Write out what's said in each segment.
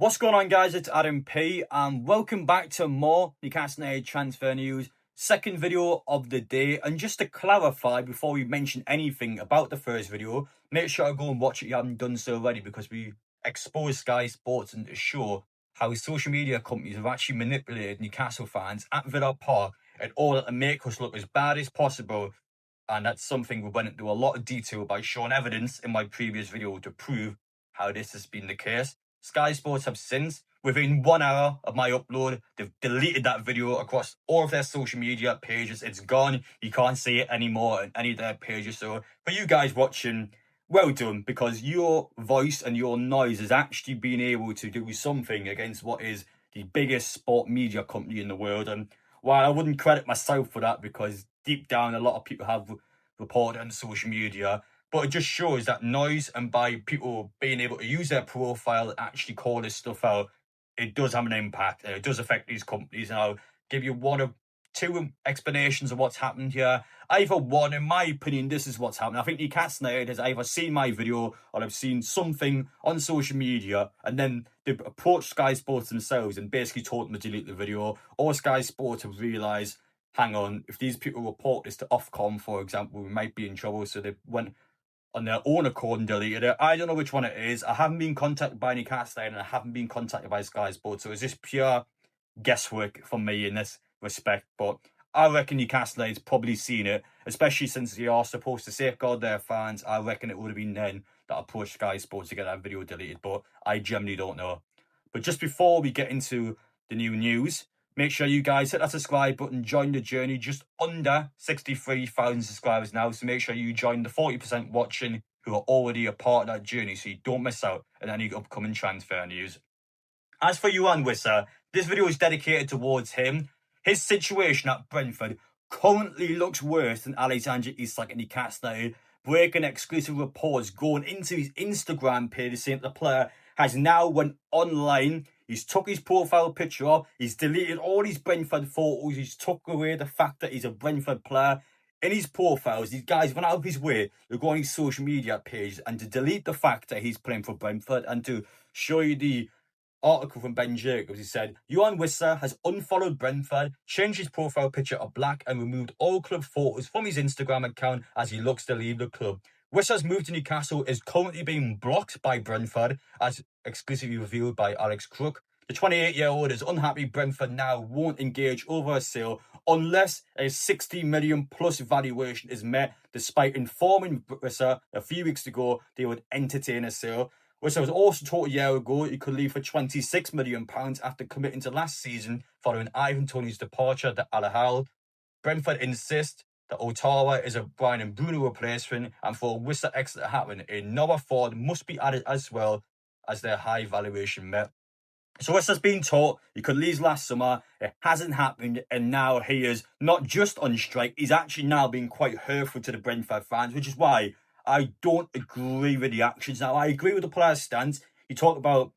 What's going on, guys? It's Adam P, and welcome back to more Newcastle United transfer news. Second video of the day, and just to clarify before we mention anything about the first video, make sure to go and watch it if you haven't done so already, because we exposed Sky Sports and to show how social media companies have actually manipulated Newcastle fans at Villa Park in order to make us look as bad as possible. And that's something we went into a lot of detail by showing evidence in my previous video to prove how this has been the case. Sky Sports have since, within 1 hour of my upload, they've deleted that video across all of their social media pages. It's gone. You can't see it anymore on any of their pages. So for you guys watching, well done, because your voice and your noise has actually been able to do something against what is the biggest sport media company in the world. And while I wouldn't credit myself for that, because deep down a lot of people have reported on social media, but it just shows that noise, and by people being able to use their profile and actually call this stuff out, it does have an impact. It does affect these companies. And I'll give you one of two explanations of what's happened here. Either one, in my opinion, this is what's happened. I think Newcastle United has either seen my video or have seen something on social media, and then they've approached Sky Sports themselves and basically told them to delete the video. Or Sky Sports have realised, hang on, if these people report this to Ofcom, for example, we might be in trouble. So they went on their own accord and deleted it. I don't know which one it is. I haven't been contacted by Newcastle and I haven't been contacted by Sky Sports. So it's just pure guesswork from me in this respect. But I reckon Newcastle United's probably seen it, especially since they are supposed to safeguard their fans. I reckon it would have been them that approached Sky Sports to get that video deleted. But I generally don't know. But just before we get into the new news, make sure you guys hit that subscribe button, join the journey. Just under 63,000 subscribers now. So make sure you join the 40% watching who are already a part of that journey so you don't miss out on any upcoming transfer news. As for Yoane Wissa, this video is dedicated towards him. His situation at Brentford currently looks worse than Alexander Isak at Newcastle United. Breaking exclusive reports going into his Instagram page saying that the player has now went online. He's took his profile picture off. He's deleted all his Brentford photos. He's took away the fact that he's a Brentford player. In his profiles, these guys went out of his way to go on his social media page and to delete the fact that he's playing for Brentford. And to show you the article from Ben Jacobs, he said, Yoane Wissa has unfollowed Brentford, changed his profile picture to black and removed all club photos from his Instagram account as he looks to leave the club. Wissa's move to Newcastle is currently being blocked by Brentford, as exclusively revealed by Alex Crook. The 28-year-old is unhappy Brentford now won't engage over a sale unless a 60 million plus valuation is met, despite informing Wissa a few weeks ago they would entertain a sale. Wissa was also told a year ago he could leave for £26 million after committing to last season following Ivan Toney's departure to Al Hilal. Brentford insist that Ottawa is a Brian and Bruno replacement, and for a Wissa exit to happen, a Noah Ford must be added as well as their high valuation met. So Wissa's been taught he could leave last summer, it hasn't happened, and now he is not just on strike, he's actually now being quite hurtful to the Brentford fans, which is why I don't agree with the actions. Now, I agree with the player's stance. You talk about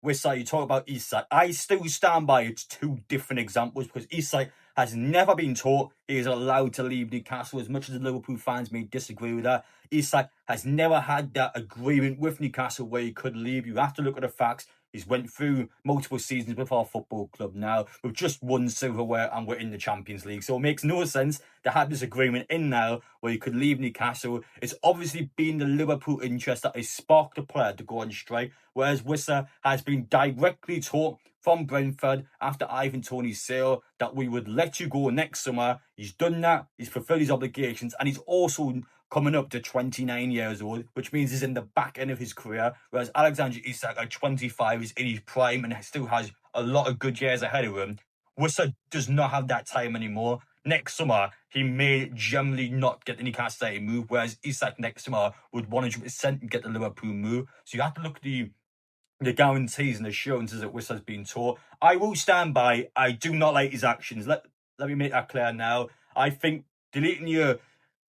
Wissa, you talk about Isak. I still stand by it's two different examples, because Isak has never been taught he is allowed to leave Newcastle, as much as the Liverpool fans may disagree with that. Isak has never had that agreement with Newcastle where he could leave. You have to look at the facts. He's went through multiple seasons with our football club now. We've just won silverware and we're in the Champions League. So it makes no sense to have this agreement in now where he could leave Newcastle. It's obviously been the Liverpool interest that has sparked the player to go on strike, whereas Wissa has been directly taught from Brentford after Ivan Toney's sale that we would let you go next summer. He's done that. He's fulfilled his obligations, and he's also coming up to 29 years old, which means he's in the back end of his career, whereas Alexander Isak at 25 is in his prime and still has a lot of good years ahead of him. Wissa does not have that time anymore. Next summer, he may generally not get the Newcastle United move, whereas Isak next summer would 100% get the Liverpool move. So you have to look at the guarantees and assurances that Wissa's been taught. I will stand by, I do not like his actions. Let me make that clear now. I think deleting your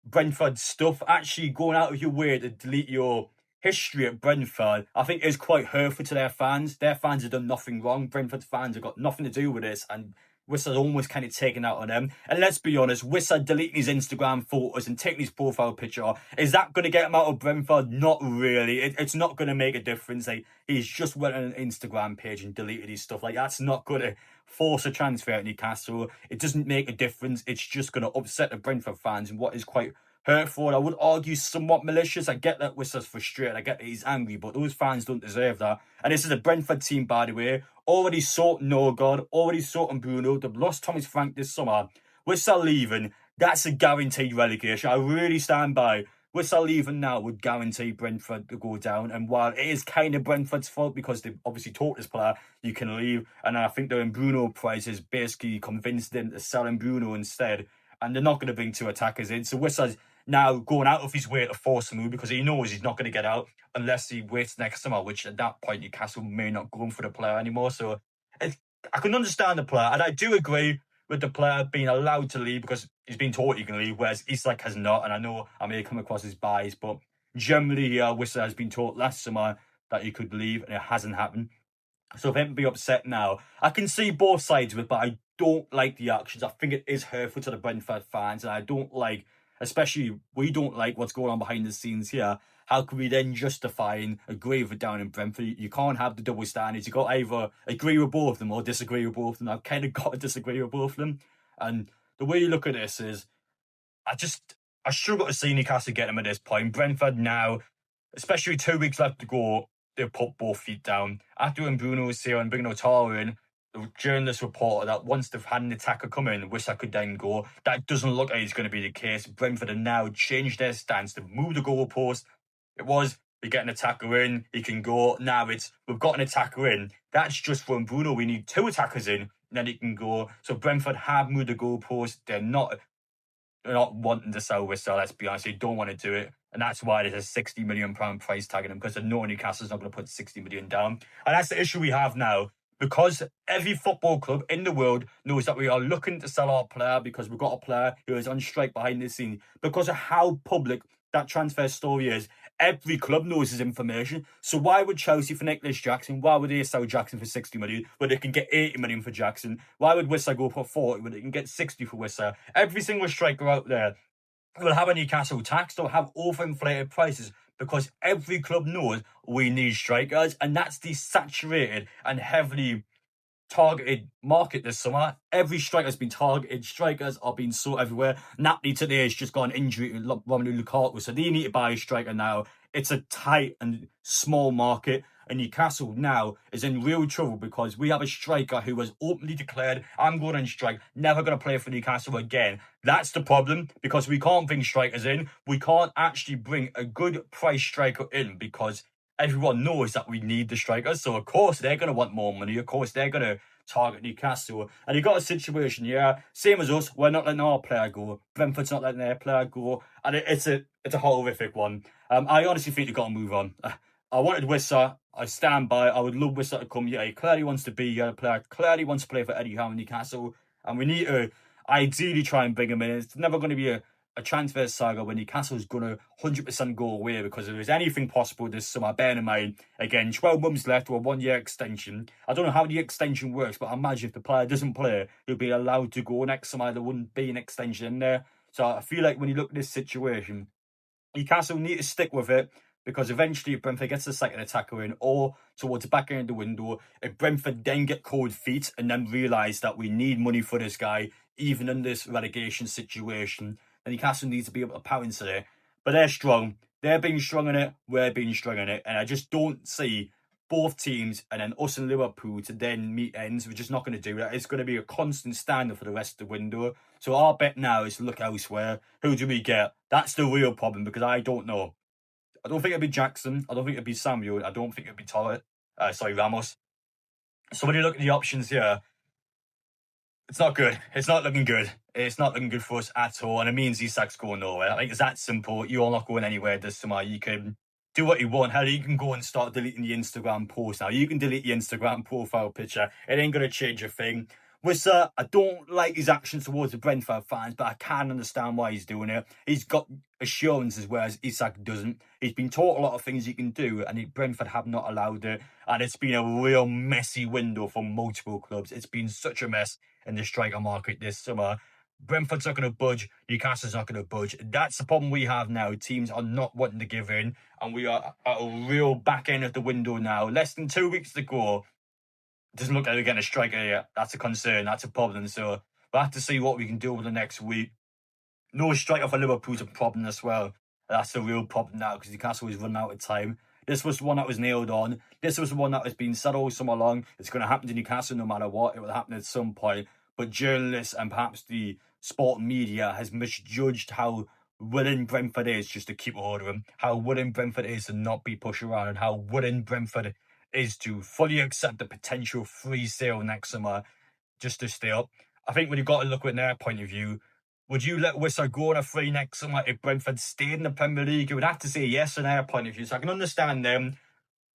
Brentford stuff, actually going out of your way to delete your history at Brentford, I think is quite hurtful to their fans. Their fans have done nothing wrong. Brentford fans have got nothing to do with this, and Wissa's almost kind of taken out on him. And let's be honest, Wissa deleting his Instagram photos and taking his profile picture, is that going to get him out of Brentford? Not really. It's not going to make a difference. Like, he's just went on an Instagram page and deleted his stuff. Like, that's not going to force a transfer at Newcastle. It doesn't make a difference. It's just going to upset the Brentford fans in what is quite hurtful. I would argue somewhat malicious. I get that Wissa's frustrated. I get that he's angry, but those fans don't deserve that. And this is a Brentford team, by the way, already sorting Norgard, already sorting Bruno. They've lost Thomas Frank this summer. Wissa leaving, that's a guaranteed relegation. I really stand by. Wissa leaving now would guarantee Brentford to go down. And while it is kind of Brentford's fault because they've obviously taught this player you can leave, and I think they're in Bruno prices basically convinced them to sell him Bruno instead, and they're not going to bring two attackers in. So Wissa's now going out of his way to force a move because he knows he's not going to get out unless he waits next summer, which at that point Newcastle may not go for the player anymore. So I can understand the player, and I do agree with the player being allowed to leave because he's been taught he can leave, whereas Isak has not. And I know I may come across as biased, but generally Wissa has been taught last summer that he could leave, and it hasn't happened. So for him to be upset now, I can see both sides of it, but I don't like the actions. I think it is hurtful to the Brentford fans, and I don't like, especially we don't like what's going on behind the scenes here. How can we then justify and agree with it down in Brentford? You can't have the double standards. You've got to either agree with both of them or disagree with both of them. I've kind of got to disagree with both of them. And the way you look at this is, I struggle to see Newcastle get them at this point. Brentford now, especially 2 weeks left to go, they've put both feet down. After when Bruno was here and bringing Otaro in, the journalist reported that once they've had an attacker come in, Wissa could then go. That doesn't look like it's going to be the case. Brentford have now changed their stance. They've moved the goalpost. It was, we get an attacker in, he can go. Now it's, we've got an attacker in. That's just from Bruno. We need two attackers in, and then he can go. So Brentford have moved the goalpost. They're not wanting to sell Wissa, let's be honest. They don't want to do it. And that's why there's a £60 million price tag on him, because they know Newcastle's not going to put 60 million down. And that's the issue we have now. Because every football club in the world knows that we are looking to sell our player because we've got a player who is on strike behind the scene. Because of how public that transfer story is, every club knows this information. So why would Chelsea for Nicholas Jackson? Why would they sell Jackson for 60 million when they can get 80 million for Jackson? Why would Wissa go for 40 when they can get 60 for Wissa? Every single striker out there will have a Newcastle tax. They'll have overinflated prices because every club knows we need strikers, and that's the saturated and heavily targeted market this summer. Every striker's been targeted. Strikers are being sought everywhere. Napoli today has just got an injury to Romelu Lukaku, so they need to buy a striker now. It's a tight and small market, and Newcastle now is in real trouble because we have a striker who has openly declared, I'm going on strike, never going to play for Newcastle again. That's the problem, because we can't bring strikers in. We can't actually bring a good price striker in because everyone knows that we need the strikers. So, of course, they're going to want more money. Of course, they're going to target Newcastle. And you've got a situation here, same as us, we're not letting our player go. Brentford's not letting their player go. And it's a horrific one. I honestly think you've got to move on. I wanted Wissa. I stand by. I would love Wissa to come here. He clearly wants to be a player. Clearly wants to play for Eddie Howe and Newcastle. And we need to ideally try and bring him in. It's never going to be a transfer saga when Newcastle's going to 100% go away, because if there's anything possible this summer, bear in mind, again, 12 months left or a 1 year extension. I don't know how the extension works, but I imagine if the player doesn't play, he'll be allowed to go next summer. There wouldn't be an extension in there. So I feel like when you look at this situation, Newcastle need to stick with it, because eventually if Brentford gets the second attacker in or towards the back end of the window, if Brentford then get cold feet and then realise that we need money for this guy, even in this relegation situation, then Newcastle needs to be able to pounce at it. But they're strong. They're being strong in it. We're being strong in it. And I just don't see both teams and then us and Liverpool to then meet ends. We're just not going to do that. It's going to be a constant standard for the rest of the window. So our bet now is to look elsewhere. Who do we get? That's the real problem, because I don't know. I don't think it'd be Jackson. I don't think it'd be Samuel. I don't think it'd be Ramos. So when you look at the options here, it's not good. It's not looking good. It's not looking good for us at all. And it means Isak's going nowhere. I think it's that simple. You're not going anywhere this summer. You can do what you want. Hell, you can go and start deleting the Instagram post now. You can delete the Instagram profile picture. It ain't going to change a thing. Wissa, I don't like his actions towards the Brentford fans, but I can understand why he's doing it. He's got assurances, whereas Isak doesn't. He's been taught a lot of things he can do, and Brentford have not allowed it. And it's been a real messy window for multiple clubs. It's been such a mess. in the striker market this summer. Brentford's not going to budge. Newcastle's not going to budge. That's the problem we have now. Teams are not wanting to give in, and we are at a real back end of the window now. Less than 2 weeks to go. Doesn't look like we're getting a striker yet. That's a concern. That's a problem. So we'll have to see what we can do over the next week. No striker for Liverpool's a problem as well. That's the real problem now because Newcastle is running out of time. This was the one that was nailed on. This was the one that has been said all summer long. It's going to happen to Newcastle no matter what. It will happen at some point. But journalists and perhaps the sport media has misjudged how willing Brentford is just to keep hold of him, how willing Brentford is to not be pushed around, and how willing Brentford is to fully accept the potential free sale next summer just to stay up. I think when you've got to look at their point of view, would you let Wissa go on a free next summer if Brentford stayed in the Premier League? You would have to say yes in their point of view. So I can understand them.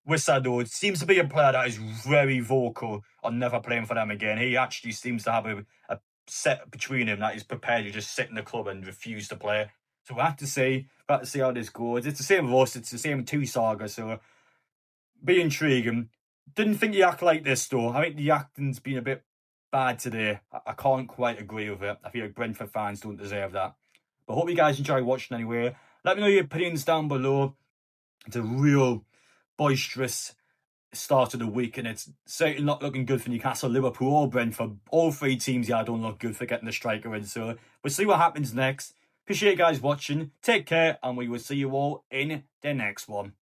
Wissa, though, seems to be a player that is very vocal on never playing for them again. He actually seems to have a set between him that he's prepared to just sit in the club and refuse to play. So we'll have to see how this goes. It's the same with us. It's the same with two sagas. So be intriguing. Didn't think he act like this, though. I think the acting's been a bit bad today. I can't quite agree with it. I feel like Brentford fans don't deserve that. But hope you guys enjoy watching anyway. Let me know your opinions down below. It's a real boisterous start of the week, and it's certainly not looking good for Newcastle, Liverpool, or Brentford. All three teams here don't look good for getting the striker in. So we'll see what happens next. Appreciate you guys watching. Take care, and we will see you all in the next one.